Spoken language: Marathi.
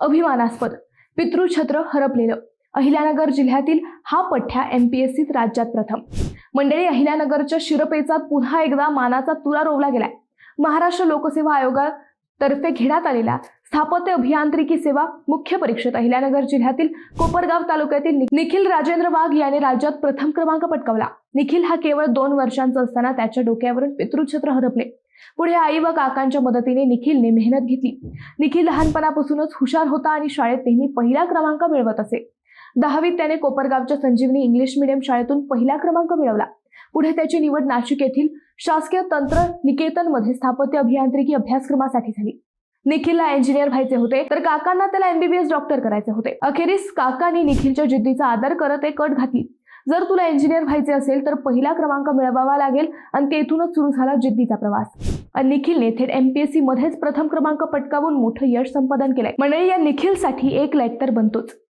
अभिमानास्पद पितृछत्र हरपलेलं अहिल्यानगर जिल्ह्यातील हा पठ्या MPSCत राज्यात प्रथम। मंडळी, अहिल्यानगरच्या शिरपेचात पुन्हा एकदा मानाचा तुरा रोवला गेलाय। महाराष्ट्र लोकसेवा आयोगातर्फे घेण्यात आलेल्या स्थापत्य अभियांत्रिकी सेवा मुख्य परीक्षेत अहिल्यानगर जिल्ह्यातील कोपरगाव तालुक्यातील निखिल राजेंद्र वाघ याने राज्यात प्रथम क्रमांक पटकावला। निखिल हा केवळ 2 वर्षांचा असताना त्याच्या डोक्यावरून पितृछत्र हरपले। पुढे आई व काकांच्या मदतीने निखिलने मेहनत घेतली। निखिल लहानपणापासूनच हुशार होता आणि शाळेत नेहमी पहिला क्रमांक मिळवत असे। 10वीत त्याने कोपरगावच्या संजीवनी इंग्लिश मीडियम शाळेतून पहिला क्रमांक मिळवला। पुढे त्याची निवड नाशिक येथील शासकीय तंत्र निकेतनमध्ये स्थापत्य अभियांत्रिकी अभ्यासक्रमासाठी झाली। निखिलला इंजिनियर व्हायचे होते, तर काकांना त्याला MBBS डॉक्टर करायचे होते। अखेरीस काकांनी निखिलच्या जिद्दीचा आदर करत एक अट घातली, जर तुला इंजिनियर व्हायचे असेल तर पहिला क्रमांक मिळवावा लागेल, आणि तेथूनच सुरू झाला जिद्दीचा प्रवास। निखिलने थेट MPSC मध्येच प्रथम क्रमांक पटकावून मोठं यश संपादन केलंय। मंडळी, या निखिलसाठी एक लाईक तर बनतोच।